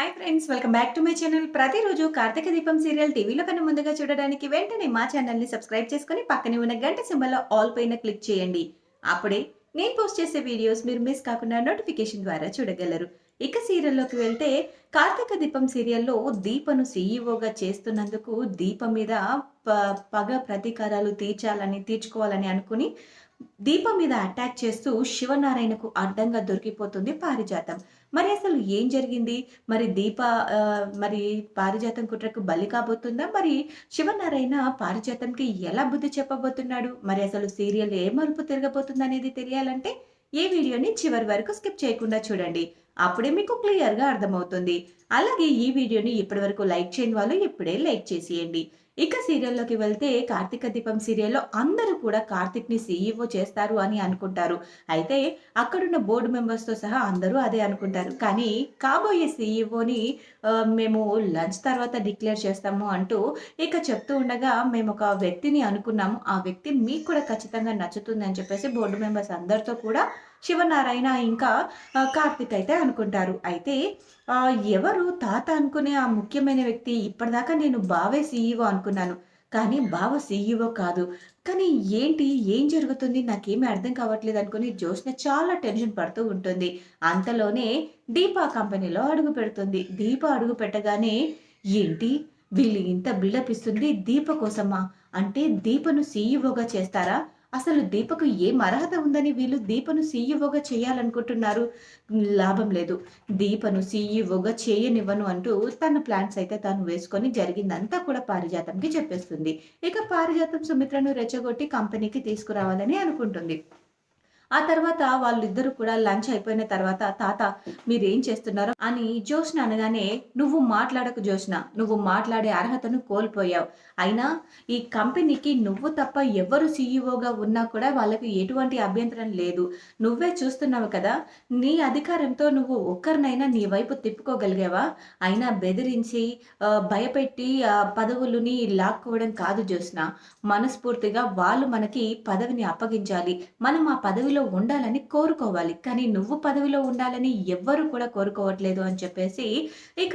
Hi friends, welcome back to my channel. ప్రతిరోజు కార్తీక దీపం serial టీవీలో కన్నా ముందుగా చూడడానికి వెంటనే మా ఛానల్ని సబ్స్క్రైబ్ చేసుకొని పక్కనే ఉన్న గంట సింబల్లో ఆల్ పైన క్లిక్ చేయండి. అప్పుడే నేను పోస్ట్ చేసే వీడియోస్ మీరు మిస్ కాకుండా నోటిఫికేషన్ ద్వారా చూడగలరు. ఇక సీరియల్లోకి వెళ్తే కార్తీక దీపం సీరియల్లో దీపను సీఈఓగా చేస్తున్నందుకు దీప మీద పగ ప్రతీకారాలు తీర్చుకోవాలని అనుకుని దీపం మీద అటాక్ చేస్తూ శివనారాయణకు అడ్డంగా దొరికిపోతుంది పారిజాతం. మరి అసలు ఏం జరిగింది? మరి మరి పారిజాతం కుట్రకు బలి కాబోతుందా? మరి శివనారాయణ పారిజాతంకి ఎలా బుద్ధి చెప్పబోతున్నాడు? మరి అసలు సీరియల్ ఏ మలుపు తిరగబోతుందనేది తెలియాలంటే ఈ వీడియోని చివరి వరకు స్కిప్ చేయకుండా చూడండి. అప్పుడే మీకు క్లియర్‌గా అర్థమవుతుంది. అలాగే ఈ వీడియోని ఇప్పటివరకు లైక్ చేయని వాళ్ళు ఇప్పుడే లైక్ చేసేయండి. ఇక సీరియల్‌లోకి వెళ్తే 'కార్తీక దీపం' సీరియల్‌లో అందరూ కూడా కార్తీక్‌ని సీఈఓ చేస్తారు అని అనుకుంటారు. అయితే అక్కడున్న బోర్డ్ మెంబర్స్‌తో సహా అందరూ అదే అనుకుంటారు. కానీ కాబోయే సీఈఓని మేము లంచ్ తర్వాత డిక్లేర్ చేస్తాము అంటూ ఇక చెప్తూ ఉండగా మేమొక వ్యక్తిని అనుకున్నాము. ఆ వ్యక్తి మీకు కూడా ఖచ్చితంగా నచ్చుతుందని చెప్పేసి బోర్డ్ మెంబర్స్ అందరితో కూడా శివనారాయణ ఇంకా కార్తీక్ అయితే అనుకుంటారు. అయితే ఎవరు తాత అనుకునే ఆ ముఖ్యమైన వ్యక్తి ఇప్పటిదాకా నేను బావే సీఈఓ అనుకున్నాను. కానీ బావ సీఈఓ కాదు. కానీ ఏంటి? ఏం జరుగుతుంది? నాకేమీ అర్థం కావట్లేదు అనుకుని జ్యోత్స్న చాలా టెన్షన్ పడుతూ ఉంటుంది. అంతలోనే దీప కంపెనీలో అడుగుపెడుతుంది. దీప అడుగు పెట్టగానే ఏంటి? వీళ్ళు ఇంత బిల్డప్ ఇస్తుంది దీప కోసమా? అంటే దీపను సీఈఓగా చేస్తారా? అసలు దీపకు ఏం అర్హత ఉందని వీళ్ళు దీపను సీఈఓగా చేయాలనుకుంటున్నారు? లాభం లేదు. దీపను సీఈఓగా చేయనివ్వను అంటూ తన ప్లాన్స్ అయితే తను వేసుకొని జరిగిందంతా కూడా పారిజాతంకి చెప్పేస్తుంది. ఇక పారిజాతం సుమిత్రను రెచ్చగొట్టి కంపెనీకి తీసుకురావాలని అనుకుంటుంది. ఆ తర్వాత వాళ్ళిద్దరూ కూడా లంచ్ అయిపోయిన తర్వాత, "తాత మీరేం చేస్తున్నారు?" అని జ్యోత్స్న అనగానే, "నువ్వు మాట్లాడకు జ్యోత్స్న. నువ్వు మాట్లాడే అర్హతను కోల్పోయావు. అయినా ఈ కంపెనీకి నువ్వు తప్ప ఎవ్వరు సీఈఓగా ఉన్నా కూడా వాళ్ళకి ఎటువంటి అభ్యంతరం లేదు. నువ్వే చూస్తున్నావు కదా! నీ అధికారంతో నువ్వు ఒక్కరినైనా నీ వైపు తిప్పుకోగలిగావా? అయినా బెదిరించి, భయపెట్టి పదవులని లాక్కోవడం కాదు జ్యోత్స్న. మనస్ఫూర్తిగా వాళ్ళు మనకి పదవిని అప్పగించాలి. మనం ఆ పదవిలో ఉండాలని కోరుకోవాలి. కానీ నువ్వు పదవిలో ఉండాలని ఎవ్వరు కూడా కోరుకోవట్లేదు" అని చెప్పేసి ఇక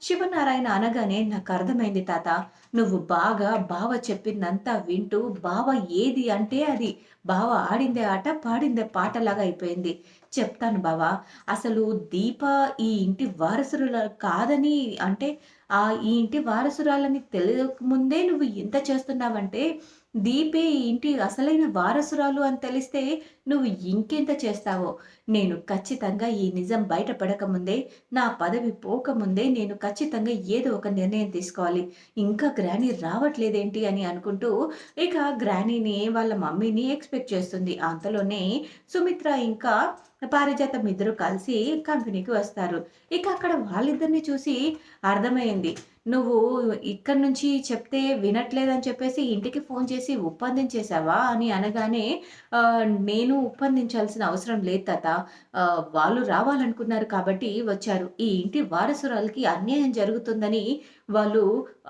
శివనారాయణ అనగానే, "నాకర్థమైంది తాత. నువ్వు బాగా బావ చెప్పిందంతా వింటూ బావ ఏది అంటే అది. బావ ఆడిందే ఆట, పాడిందే పాటలాగా అయిపోయింది. చెప్తాను బావ. అసలు దీప ఈ ఇంటి వారసురాలు కాదని అంటే ఈ ఇంటి వారసురాలని తెలియకముందే నువ్వు ఇంత చేస్తున్నావంటే దీపే ఈ ఇంటి అసలైన వారసురాలు అని తెలిస్తే నువ్వు ఇంకెంత చేస్తావో. నేను ఖచ్చితంగా ఈ నిజం బయటపడకముందే, నా పదవి పోకముందే నేను ఖచ్చితంగా ఏదో ఒక నిర్ణయం తీసుకోవాలి. ఇంకా గ్రానీ రావట్లేదేంటి" అని అనుకుంటూ ఇక గ్రానీని వాళ్ళ మమ్మీని ఎక్స్‌పెక్ట్ చేస్తుంది. అంతలోనే సుమిత్ర ఇంకా పారిజాతం ఇద్దరు కలిసి కంపెనీకి వస్తారు. ఇక అక్కడ వాళ్ళిద్దరిని చూసి అర్థమైంది. "నువ్వు ఇక్కడి నుంచి చెప్తే వినట్లేదని చెప్పేసి ఇంటికి ఫోను చేసి ఒప్పందించేసావా?" అని అనగానే, నేను ఒప్పందించాల్సిన అవసరం లేదు తాత. వాళ్ళు రావాలనుకున్నారు కాబట్టి వచ్చారు. ఈ ఇంటి వారసురాలికి అన్యాయం జరుగుతుందని వాళ్ళు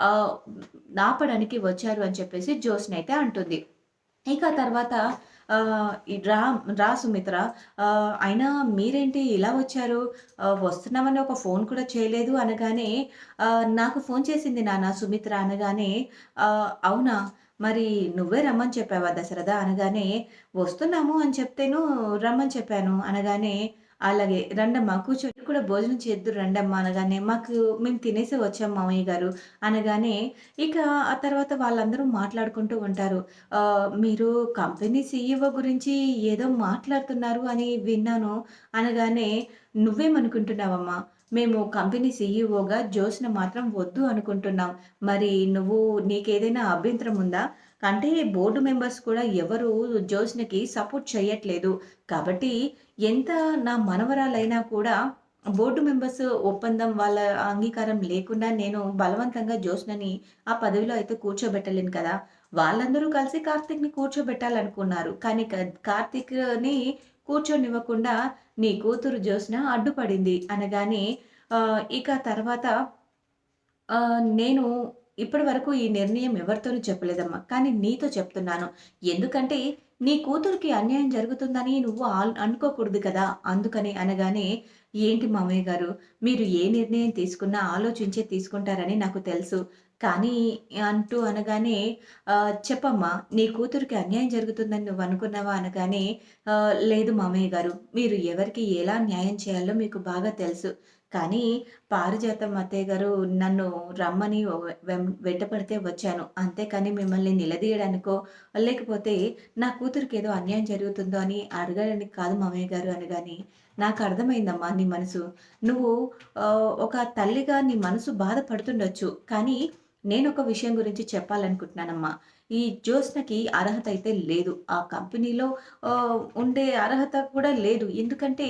ఆహ్, ఆపడానికి వచ్చారు" అని చెప్పేసి జ్యోత్స్న అయితే అంటుంది. ఇక తర్వాత ఈ రా సుమిత్ర, అయినా మీరేంటి ఇలా వచ్చారు? వస్తున్నామని ఒక ఫోన్ కూడా చేయలేదు" అనగానే, "నాకు ఫోన్ చేసింది నాన్న సుమిత్ర" అనగానే, అవునా? మరి నువ్వే రమ్మని చెప్పావా దశరథ?" అనగానే, "వస్తున్నాము అని చెప్తేను రమ్మని చెప్పాను" అనగానే, "అలాగే రండమ్మా కూర్చొని మీరు కూడా భోజనం చేద్దురు రండమ్మా" అనగానే, మేము తినేసే వచ్చాం మామయ్య గారు" అనగానే, ఇక ఆ తర్వాత వాళ్ళందరూ మాట్లాడుకుంటూ ఉంటారు. "మీరు కంపెనీ సీఈఓ గురించి ఏదో మాట్లాడుతున్నారు అని విన్నాను" అనగానే, "నువ్వేమనుకుంటున్నావమ్మా? మేము కంపెనీ సీఈఓగా జ్యోత్స్న మాత్రం వద్దు అనుకుంటున్నాం. మరి నీకేదైనా అభ్యంతరం ఉందా? అంటే బోర్డ్ మెంబర్స్ కూడా ఎవరు జ్యోత్స్నకి సపోర్ట్ చేయట్లేదు. కాబట్టి ఎంత నా మనవరాలైనా కూడా బోర్డ్ మెంబర్స్ ఒప్పందం వాళ్ళ అంగీకారం లేకుండా నేను బలవంతంగా జ్యోత్స్నని ఆ పదవిలో అయితే కూర్చోబెట్టలేను కదా! వాళ్ళందరూ కలిసి కార్తీక్‌ని కూర్చోబెట్టాలనుకున్నారు. కానీ కార్తీక్‌ని కూర్చోనివ్వకుండా నీ కూతురు జ్యోత్స్న అడ్డుపడింది" అనగానే, ఇక తర్వాత నేను ఇప్పటి వరకు ఈ నిర్ణయం ఎవరితోనూ చెప్పలేదమ్మా. కానీ నీతో చెప్తున్నాను. ఎందుకంటే నీ కూతురికి అన్యాయం జరుగుతుందని నువ్వు అనుకోకూడదు కదా! అందుకని అనగానే, ఏంటి మామయ్య గారు, మీరు ఏ నిర్ణయం తీసుకున్నా ఆలోచించే తీసుకుంటారని నాకు తెలుసు. కానీ అంటూ అనగానే, చెప్పమ్మా, నీ కూతురికి అన్యాయం జరుగుతుందని నువ్వు అనుకున్నావా? అనగానే, లేదు మామయ్య గారు, మీరు ఎవరికి ఎలా న్యాయం చేయాలో మీకు బాగా తెలుసు. కానీ పారిజాతం అత్తయ్య గారు నన్ను రమ్మని వెంటపడితే వచ్చాను. అంతేకాని మిమ్మల్ని నిలదీయడానికో, లేకపోతే నా కూతురికేదో అన్యాయం జరుగుతుందో అని అడగడానికి కాదు మామయ్య గారు అనగానే, నాకర్థమైందమ్మా నీ మనసు. నువ్వు ఒక తల్లిగా నీ మనసు బాధపడుతుండొచ్చు. కానీ నేనొక విషయం గురించి చెప్పాలనుకుంటున్నానమ్మా. ఈ జ్యోత్స్నకి అర్హత అయితే లేదు. ఆ కంపెనీలో ఉండే అర్హత కూడా లేదు. ఎందుకంటే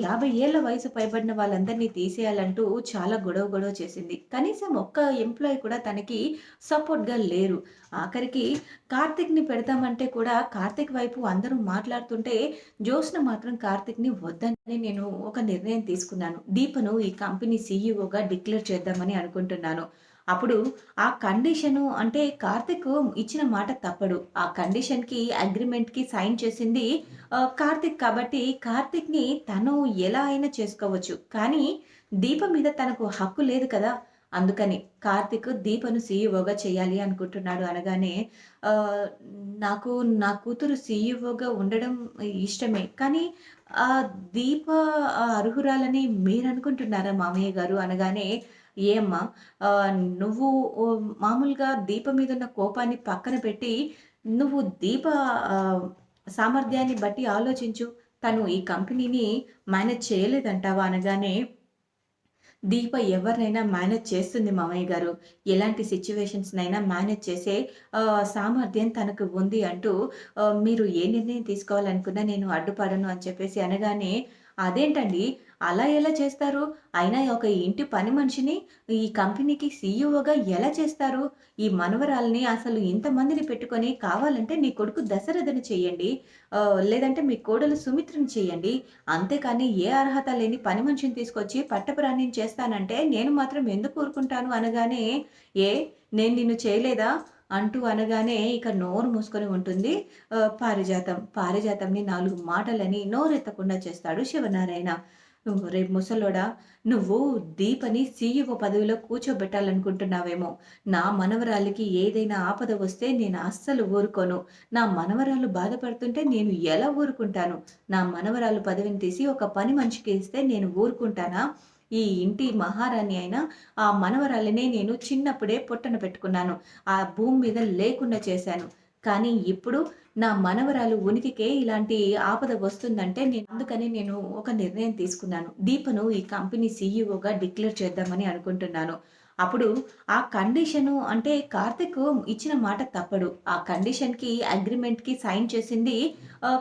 50 ఏళ్ల వయసు పైబడిన వాళ్ళందరినీ తీసేయాలంటూ చాలా గొడవ చేసింది. కనీసం ఒక్క ఎంప్లాయీ కూడా తనకి సపోర్ట్‌గా లేరు. ఆఖరికి కార్తీక్‌ని పెడదామంటే కూడా కార్తీక్ వైపు అందరూ మాట్లాడుతుంటే జ్యోత్స్న మాత్రం కార్తీక్‌ని వద్దని నేను ఒక నిర్ణయం తీసుకున్నాను. దీపను ఈ కంపెనీ సీఈఓగా డిక్లేర్ చేద్దామని అనుకుంటున్నాను. అప్పుడు ఆ కండిషను అంటే కార్తీక్ ఇచ్చిన మాట తప్పడు. ఆ కండిషన్‌కి, అగ్రీమెంట్‌కి సైన్ చేసింది కార్తీక్ కాబట్టి కార్తీక్‌ని తను ఎలా అయినా చేసుకోవచ్చు. కానీ దీప మీద తనకు హక్కు లేదు కదా! అందుకని కార్తీక్ దీపను సీఈఓగా చేయాలి అనుకుంటున్నాడు అనగానే, ఆహ్, నాకు నా కూతురు సీఈఓగా ఉండడం ఇష్టమే. కానీ దీప అర్హురాలని మీరనుకుంటున్నారా మామయ్య గారు? అనగానే, ఏ అమ్మా, నువ్వు మామూలుగా దీప మీదున్న కోపాన్ని పక్కన పెట్టి, నువ్వు దీప ఆహ్, సామర్థ్యాన్ని బట్టి ఆలోచించు. తను ఈ కంపెనీని మేనేజ్ చేయలేదంటావా? అనగానే, దీప ఎవరినైనా మేనేజ్ చేస్తుంది మామయ్య గారు. ఎలాంటి సిట్యుయేషన్స్‌నైనా మేనేజ్ చేసే సామర్థ్యం తనకు ఉంది అంటూ, మీరు ఏ నిర్ణయం తీసుకోవాలనుకున్నా నేను అడ్డుపడను అని చెప్పేసి అనగానే, అదేంటండి, అలా ఎలా చేస్తారు? అయినా ఒక ఇంటి పని మనిషిని ఈ కంపెనీకి సీఈఓగా ఎలా చేస్తారు? ఈ మనవరాల్ని అసలు ఇంతమందిని పెట్టుకొని కావాలంటే నీ కొడుకు దశరథని చేయండి. లేదంటే మీ కోడలు సుమిత్రని చేయండి. అంతేకాని ఏ అర్హత లేని పని మనిషిని తీసుకొచ్చి పట్టపురాణిని చేస్తానంటే నేను మాత్రం ఎందుకు ఊరుకుంటాను అనగానే, ఏ నేను నిన్ను చేయలేదా? అంటూ అనగానే ఇక నోరు మూసుకొని ఉంటుంది పారిజాతం. పారిజాతంని 4 మాటలని నోరెత్తకుండా చేస్తాడు శివనారాయణ. "ఒరేయ్ ముసలోడా! నువ్వు దీపని సీఈఓ పదవిలో కూర్చోబెట్టాలనుకుంటున్నావేమో! నా మనవరాలికి ఏదైనా ఆపద వస్తే నేను అస్సలు ఊరుకోను. నా మనవరాలు బాధపడుతుంటే నేను ఎలా ఊరుకుంటాను? నా మనవరాలు పదవిని తీసి ఒక పని మనిషికి ఇస్తే నేను ఊరుకుంటానా? ఈ ఇంటి మహారాణి అయిన ఆ మనవరాలినే నేను చిన్నప్పుడే పొట్టన పెట్టుకున్నాను. ఆ భూమి మీద లేకుండా చేశాను. కానీ ఇప్పుడు నా మనవరాలు ఉనికికే ఇలాంటి ఆపద వస్తుందంటే అందుకని నేను ఒక నిర్ణయం తీసుకున్నాను. దీపను ఈ కంపెనీ సీఈఓగా డిక్లేర్ చేద్దామని అనుకుంటున్నాను. అప్పుడు ఆ కండిషను అంటే కార్తీక్ ఇచ్చిన మాట తప్పడు. ఆ కండిషన్‌కి, అగ్రీమెంట్‌కి సైన్ చేసింది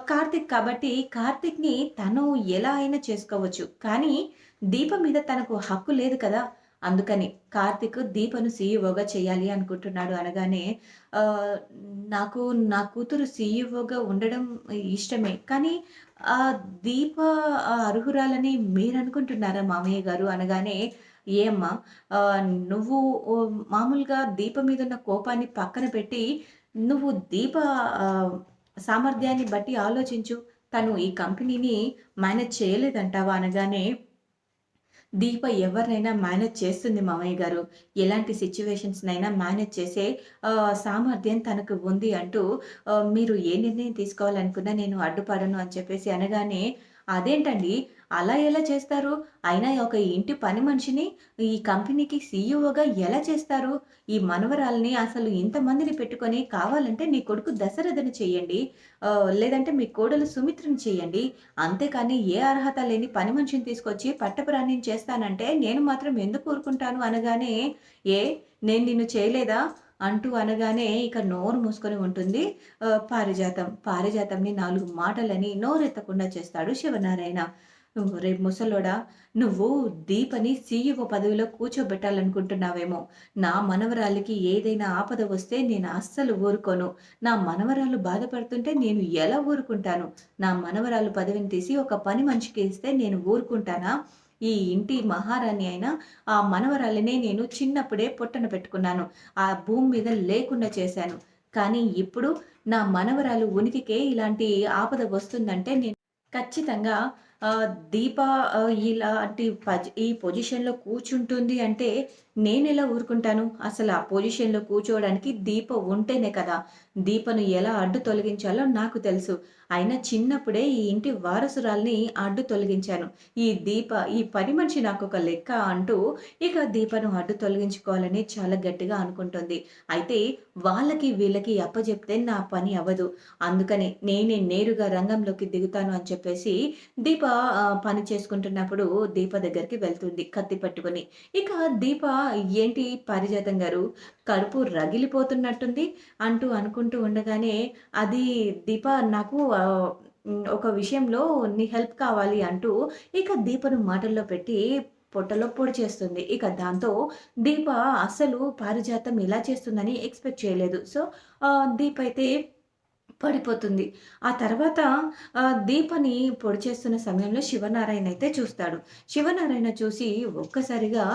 కార్తీక్ కాబట్టి కార్తీక్‌ని తను ఎలా అయినా చేసుకోవచ్చు. కానీ దీప మీద తనకు హక్కు లేదు కదా! అందుకని కార్తీక్ దీపను సీఈఓగా చేయాలి అనుకుంటున్నాడు అనగానే, ఆహ్, నాకు నా కూతురు సీఈఓగా ఉండడం ఇష్టమే. కానీ దీప అర్హురాలని మీరనుకుంటున్నారా మామయ్య గారు? అనగానే, ఏ అమ్మా, నువ్వు మామూలుగా దీప మీదున్న కోపాన్ని పక్కన పెట్టి, నువ్వు దీప ఆహ్, సామర్థ్యాన్ని బట్టి ఆలోచించు. తను ఈ కంపెనీని మేనేజ్ చేయలేదంటావా? అనగానే, దీప ఎవరినైనా మేనేజ్ చేస్తుంది మామయ్య గారు. ఎలాంటి సిట్యుయేషన్స్‌నైనా మేనేజ్ చేసే సామర్థ్యం తనకు ఉంది అంటూ, మీరు ఏ నిర్ణయం తీసుకోవాలనుకున్నా నేను అడ్డుపడను అని చెప్పేసి అనగానే, అదేంటండి, అలా ఎలా చేస్తారు? అయినా ఒక ఇంటి పని మనిషిని ఈ కంపెనీకి సీఈఓగా ఎలా చేస్తారు? ఈ మనవరాల్ని అసలు ఇంతమందిని పెట్టుకొని కావాలంటే నీ కొడుకు దశరథని చేయండి. లేదంటే మీ కోడలు సుమిత్రని చేయండి. అంతేకాని ఏ అర్హత లేని పని మనిషిని తీసుకొచ్చి పట్టపురాణిని చేస్తానంటే నేను మాత్రం ఎందుకు ఊరుకుంటాను అనగానే, ఏ నేను నిన్ను చేయలేదా? అంటూ అనగానే ఇక నోరు మూసుకొని ఉంటుంది పారిజాతం. పారిజాతంని 4 మాటలని నోరెత్తకుండా చేస్తాడు శివనారాయణ. "ఒరేయ్ ముసలోడా! నువ్వు దీపని సీఈఓ పదవిలో కూర్చోబెట్టాలనుకుంటున్నావేమో! నా మనవరాలికి ఏదైనా ఆపద వస్తే నేను అస్సలు ఊరుకోను. నా మనవరాలు బాధపడుతుంటే నేను ఎలా ఊరుకుంటాను? నా మనవరాలు పదవిని తీసి ఒక పని మనిషికి ఇస్తే నేను ఊరుకుంటానా? ఈ ఇంటి మహారాణి అయిన ఆ మనవరాలినే నేను చిన్నప్పుడే పొట్టన పెట్టుకున్నాను. ఆ భూమి మీద లేకుండా చేశాను. కానీ ఇప్పుడు నా మనవరాలు ఉనికికే ఇలాంటి ఆపద వస్తుందంటే నేను ఖచ్చితంగా దీప ఇలాంటి ఈ పొజిషన్‌లో కూర్చుంటుంది అంటే నేనెలా ఊరుకుంటాను? అసలు ఆ పొజిషన్‌లో కూర్చోవడానికి దీప ఉంటేనే కదా! దీపను ఎలా అడ్డు తొలగించాలో నాకు తెలుసు. అయినా చిన్నప్పుడే ఈ ఇంటి వారసురాలిని అడ్డు తొలగించాను. ఈ పని మనిషి నాకొక లెక్క అంటూ ఇక దీపను అడ్డు తొలగించుకోవాలని చాలా గట్టిగా అనుకుంటుంది. అయితే వాళ్ళకి వీళ్ళకి అప్పజెప్తే నా పని అవ్వదు. అందుకని నేనే నేరుగా రంగంలోకి దిగుతాను అని చెప్పేసి దీప పని చేసుకుంటున్నప్పుడు దీప దగ్గరికి వెళ్తుంది కత్తి పట్టుకొని. ఇక దీప ఏంటి పారిజాతం గారు కడుపు రగిలిపోతున్నట్టుంది అంటూ అనుకుంటూ ఉండగానే అది దీప నాకు ఒక విషయంలో నీ హెల్ప్ కావాలి అంటూ ఇక దీపను మాటల్లో పెట్టి పొట్టలో పొడి చేస్తుంది. ఇక దాంతో దీప అస్సలు పారిజాతం ఇలా చేస్తుందని ఎక్స్‌పెక్ట్ చేయలేదు. సో, దీప అయితే పడిపోతుంది. ఆ తర్వాత దీపని పొడి చేస్తున్న సమయంలో శివనారాయణ అయితే చూస్తాడు. శివనారాయణ చూసి ఒక్కసారిగా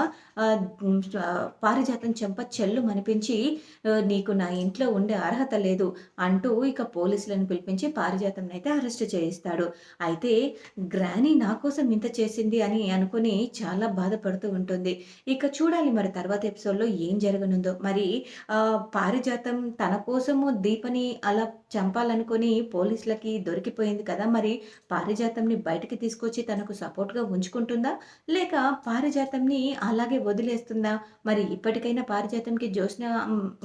పారిజాతం చెంప చెల్లుమనిపించి "నీకు నా ఇంట్లో ఉండే అర్హత లేదు" అంటూ ఇక పోలీసులను పిలిపించి పారిజాతంనైతే అరెస్ట్ చేయిస్తాడు. అయితే గ్రానీ నా కోసం ఇంత చేసింది అని అనుకుని చాలా బాధపడుతూ ఉంటుంది. ఇక చూడాలి మరి తర్వాత ఎపిసోడ్‌లో ఏం జరగనుందో. మరి పారిజాతం తన కోసము దీపని అలా చంపాలనుకుని పోలీసులకి దొరికిపోయింది కదా! మరి పారిజాతంని బయటికి తీసుకొచ్చి తనకు సపోర్ట్‌గా ఉంచుకుంటుందా? లేక పారిజాతంని అలాగే వదిలేస్తుందా? మరి ఇప్పటికైనా పారిజాతంకి జ్యోత్స్న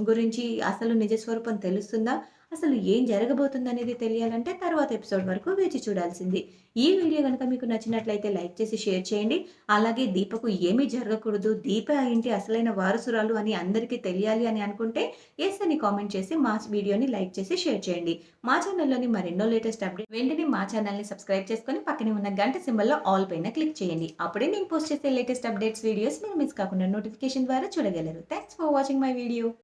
గురించి అసలు నిజ స్వరూపం తెలుస్తుందా? అసలు ఏం జరగబోతుందనేది తెలియాలంటే తర్వాత ఎపిసోడ్ వరకు వేచి చూడాల్సింది. ఈ వీడియో గనుక మీకు నచ్చినట్లయితే లైక్ చేసి షేర్ చేయండి. అలాగే దీపకు ఏమీ జరగకూడదు. దీప ఆ ఇంటి అసలైన వారసురాలు అని అందరికీ తెలియాలి అని అనుకుంటే యెస్ అని కామెంట్ చేసి మా వీడియోని లైక్ చేసి షేర్ చేయండి. మా ఛానల్‌లోని మరెన్నో లేటెస్ట్ అప్డేట్ వెంటనే మా ఛానల్‌ని సబ్స్క్రైబ్ చేసుకొని పక్కనే ఉన్న గంట సింబల్‌లో ఆల్ పైన క్లిక్ చేయండి. అప్పుడే నేను పోస్ట్ చేసే లేటెస్ట్ అప్డేట్స్ వీడియోస్ మీరు మిస్ కాకుండా నోటిఫికేషన్ ద్వారా చూడగలరు. Thanks for watching my video.